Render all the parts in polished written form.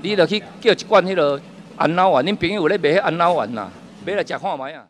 你就去叫一罐迄落安脑丸，恁朋友有咧卖迄安脑丸啦，买来食看卖啊。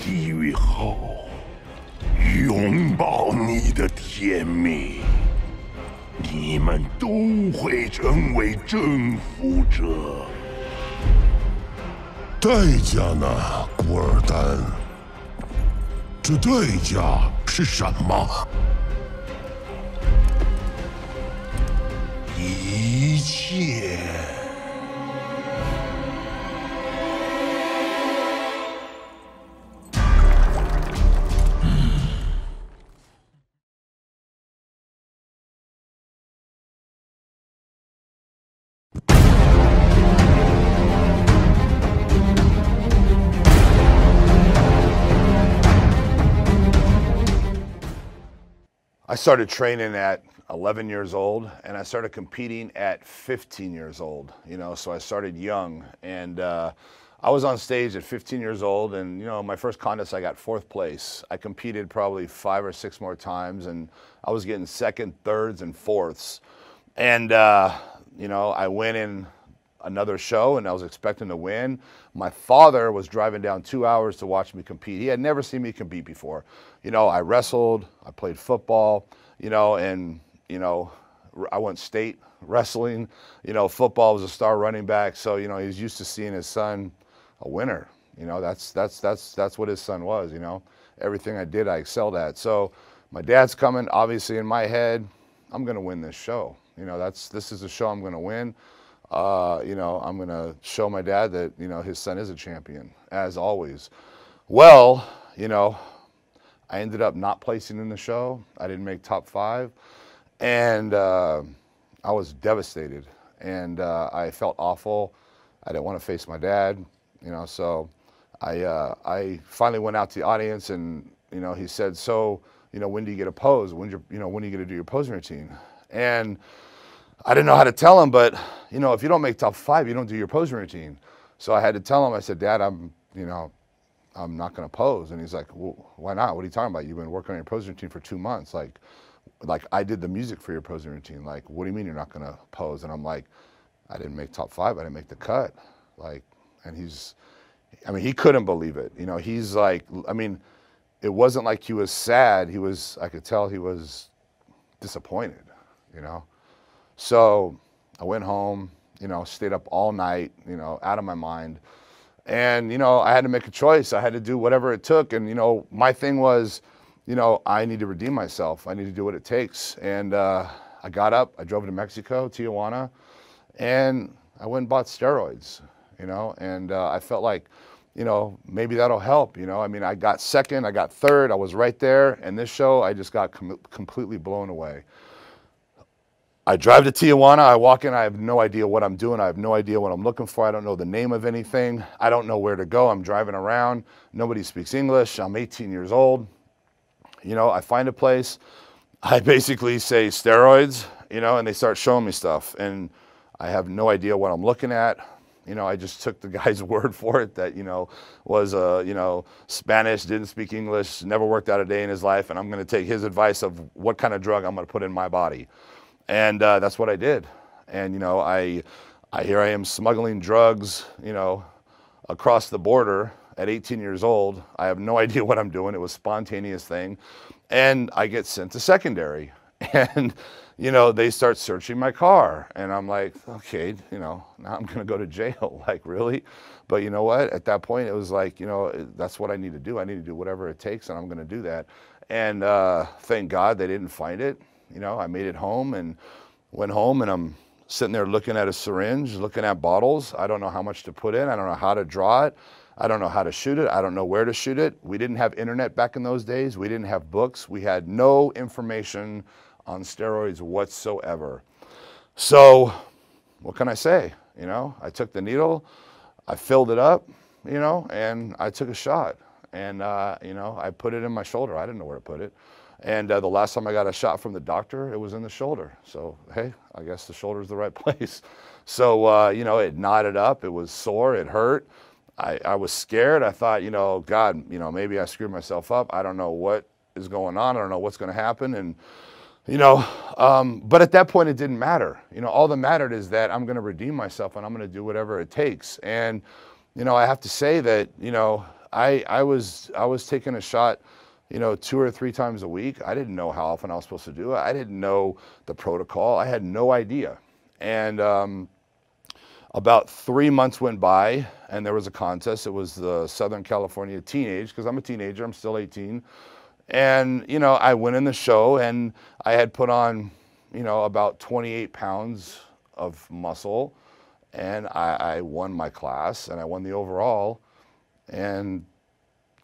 地狱后，拥抱你的甜蜜，你们都会成为征服者。代价呢，古尔丹？这代价是什么？一切。I started training at 11 years old, and I started competing at 15 years old, you know, so I started young. And I was on stage at 15 years old, and, you know, my first contest, I got 4th place. I competed probably 5 or 6 more times, and I was getting 2nd, 3rds, and 4ths. And, you know, I went in another show, and I was expecting to win. My father was driving down 2 hours to watch me compete. He had never seen me compete before. You know, I wrestled, I played football, you know, and, you know, I went state wrestling. You know, football was a star running back, so, you know, he's used to seeing his son a winner. You know, that's what his son was, you know. Everything I did, I excelled at. So my dad's coming, obviously in my head, I'm going to win this show. You know, this is a show I'm going to win. You know, I'm going to show my dad that, you know, his son is a champion, as always. Well, you know, I ended up not placing in the show. I didn't make top 5. And I was devastated. And I felt awful. I didn't want to face my dad, you know, so I finally went out to the audience, and, you know, he said, so, you know, when do you get a pose? When are you going to do your posing routine? And I didn't know how to tell him, but, you know, if you don't make top 5, you don't do your posing routine. So I had to tell him, I said, Dad, I'm not going to pose. And he's like, well, why not? What are you talking about? You've been working on your posing routine for 2 months. Like I did the music for your posing routine. Like, what do you mean you're not going to pose? And I'm like, I didn't make top 5. I didn't make the cut. Like, and I mean, he couldn't believe it. You know, he's like, I mean, it wasn't like he was sad. I could tell he was disappointed, you know? So I went home, you know, stayed up all night, you know, out of my mind. And, you know, I had to make a choice. I had to do whatever it took. And, you know, my thing was, you know, I need to redeem myself. I need to do what it takes. And I got up, I drove to Mexico, Tijuana, and I went and bought steroids, you know, and I felt like, you know, maybe that'll help, you know. I mean, I got 2nd, I got 3rd, I was right there. And this show, I just got completely blown away. I drive to Tijuana, I walk in, I have no idea what I'm doing. I have no idea what I'm looking for. I don't know the name of anything. I don't know where to go. I'm driving around. Nobody speaks English. I'm 18 years old. You know, I find a place. I basically say steroids, you know, and they start showing me stuff. And I have no idea what I'm looking at. You know, I just took the guy's word for it that, you know, was, you know, Spanish, didn't speak English, never worked out a day in his life. And I'm going to take his advice of what kind of drug I'm going to put in my body. And that's what I did. And, you know, here I am smuggling drugs, you know, across the border at 18 years old. I have no idea what I'm doing. It was a spontaneous thing. And I get sent to secondary. And, you know, they start searching my car. And I'm like, okay, you know, now I'm going to go to jail. Like, really? But you know what? At that point, it was like, you know, that's what I need to do. I need to do whatever it takes, and I'm going to do that. And thank God they didn't find it. You know, I made it home and went home, and I'm sitting there looking at a syringe, looking at bottles. I don't know how much to put in. I don't know how to draw it. I don't know how to shoot it. I don't know where to shoot it. We didn't have internet back in those days. We didn't have books. We had no information on steroids whatsoever. So what can I say? You know, I took the needle, I filled it up, you know, and I took a shot. And, you know, I put it in my shoulder. I didn't know where to put it. And the last time I got a shot from the doctor, it was in the shoulder. So, hey, I guess the shoulder's the right place. So, you know, it knotted up. It was sore. It hurt. I was scared. I thought, you know, God, you know, maybe I screwed myself up. I don't know what is going on. I don't know what's going to happen. And, you know, but at that point, it didn't matter. You know, all that mattered is that I'm going to redeem myself and I'm going to do whatever it takes. And, you know, I have to say that, you know, I was taking a shot, you know, 2 or 3 times a week. I didn't know how often I was supposed to do it. I didn't know the protocol. I had no idea. And about 3 months went by and there was a contest. It was the Southern California Teenage, because I'm a teenager, I'm still 18. And, you know, I went in the show and I had put on, you know, about 28 pounds of muscle. And I won my class and I won the overall, and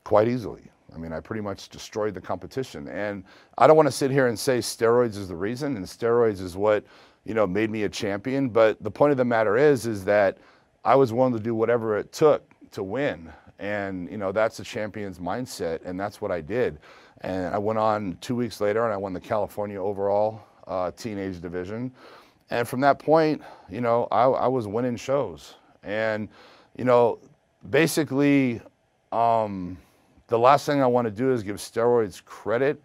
quite easily. I mean, I pretty much destroyed the competition. And I don't want to sit here and say steroids is the reason and steroids is what, you know, made me a champion. But the point of the matter is that I was willing to do whatever it took to win. And, you know, that's a champion's mindset, and that's what I did. And I went on 2 weeks later and I won the California overall teenage division. And from that point, you know, I was winning shows. And, you know, basically, the last thing I want to do is give steroids credit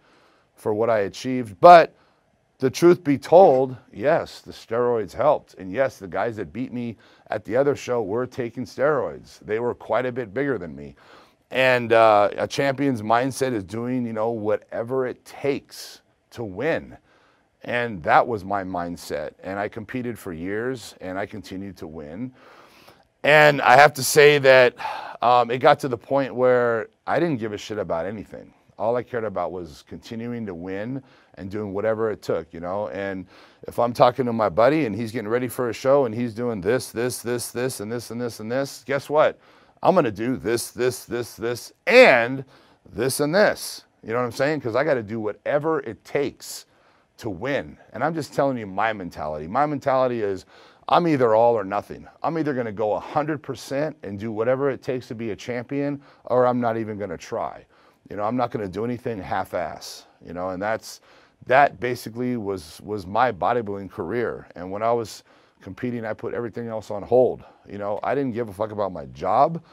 for what I achieved. But the truth be told, yes, the steroids helped. And yes, the guys that beat me at the other show were taking steroids. They were quite a bit bigger than me. And a champion's mindset is doing, you know, whatever it takes to win. And that was my mindset. And I competed for years and I continued to win. And I have to say that it got to the point where I didn't give a shit about anything. All I cared about was continuing to win and doing whatever it took, you know. And if I'm talking to my buddy and he's getting ready for a show and he's doing this, and this, and this, guess what? I'm going to do this, and this, and this. You know what I'm saying? Because I got to do whatever it takes to win. And I'm just telling you my mentality. My mentality is I'm either all or nothing. I'm either going to go 100% and do whatever it takes to be a champion, or I'm not even going to try. You know, I'm not going to do anything half-ass, you know, and that basically was my bodybuilding career. And when I was competing, I put everything else on hold. You know, I didn't give a fuck about my job,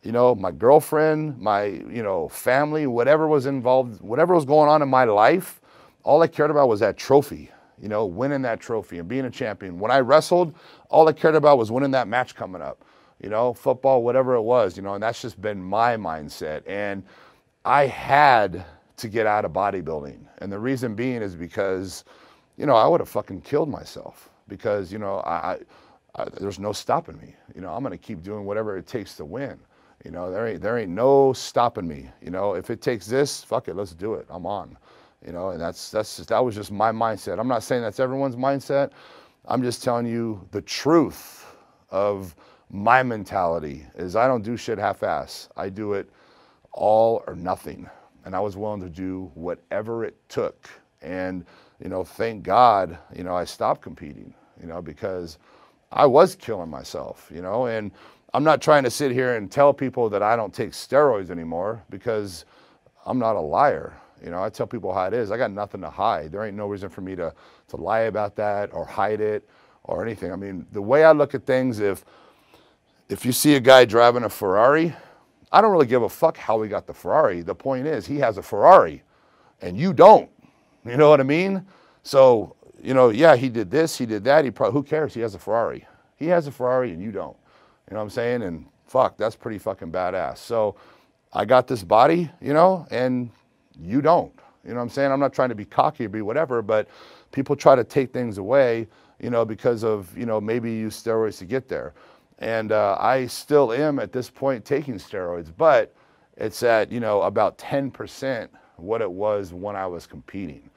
you know, my girlfriend, my, you know, family, whatever was involved, whatever was going on in my life. All I cared about was that trophy, you know, winning that trophy and being a champion. When I wrestled, all I cared about was winning that match coming up, you know, football, whatever it was, you know, and that's just been my mindset. And I had to get out of bodybuilding. And the reason being is because, you know, I would have fucking killed myself because, you know, there's no stopping me. You know, I'm going to keep doing whatever it takes to win. You know, there ain't no stopping me. You know, if it takes this, fuck it, let's do it. I'm on. You know, and that was just my mindset. I'm not saying that's everyone's mindset. I'm just telling you the truth of my mentality is I don't do shit half-ass. I do it all or nothing. And I was willing to do whatever it took. And, you know, thank God, you know, I stopped competing, you know, because I was killing myself, you know, and I'm not trying to sit here and tell people that I don't take steroids anymore because I'm not a liar. You know, I tell people how it is. I got nothing to hide. There ain't no reason for me to lie about that or hide it or anything. I mean, the way I look at things, if you see a guy driving a Ferrari, I don't really give a fuck how he got the Ferrari. The point is he has a Ferrari and you don't. You know what I mean? So, you know, yeah, he did this, he did that. Who cares? He has a Ferrari. He has a Ferrari and you don't. You know what I'm saying? And fuck, that's pretty fucking badass. So I got this body, you know, and you don't. You know what I'm saying? I'm not trying to be cocky or be whatever, but people try to take things away, you know, because of, you know, maybe you use steroids to get there. And I still am at this point taking steroids, but it's at, you know, about 10% what it was when I was competing.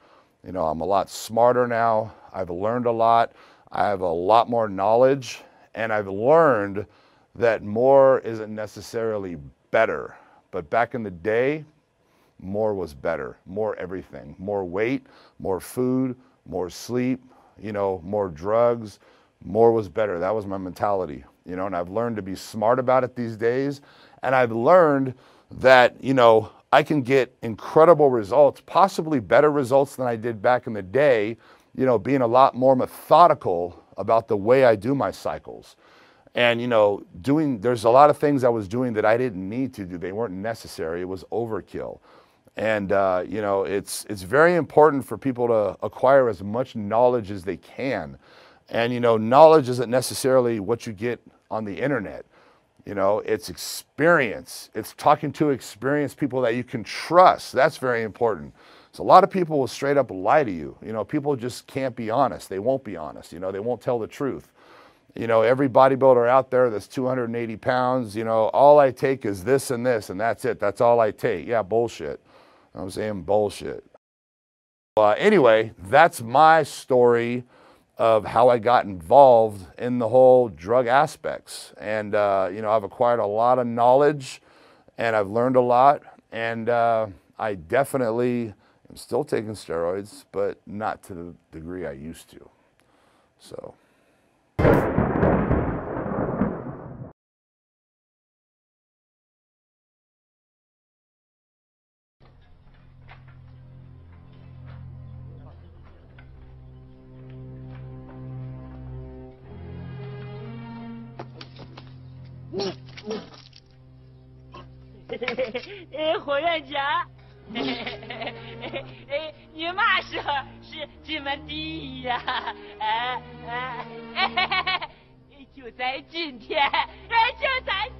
You know, I'm a lot smarter now. I've learned a lot. I have a lot more knowledge, and I've learned that more isn't necessarily better. But back in the day, more was better, more everything, more weight, more food, more sleep, more drugs, more was better. That was my mentality, and I've learned to be smart about it these days. And I've learned that, I can get incredible results, possibly better results than I did back in the day, being a lot more methodical about the way I do my cycles. And, there's a lot of things I was doing that I didn't need to do. They weren't necessary. It was overkill. And, it's very important for people to acquire as much knowledge as they can. And, knowledge isn't necessarily what you get on the internet. It's experience. It's talking to experienced people that you can trust. That's very important. So a lot of people will straight up lie to you. People just can't be honest. They won't be honest. They won't tell the truth. Every bodybuilder out there that's 280 pounds, all I take is this, and that's it. That's all I take. Yeah, bullshit. I'm saying bullshit. Anyway, that's my story of how I got involved in the whole drug aspects. And, I've acquired a lot of knowledge, and I've learned a lot. And I definitely am still taking steroids, but not to the degree I used to. So.火院长，你嘛时候是金门第一呀？就在今天，就在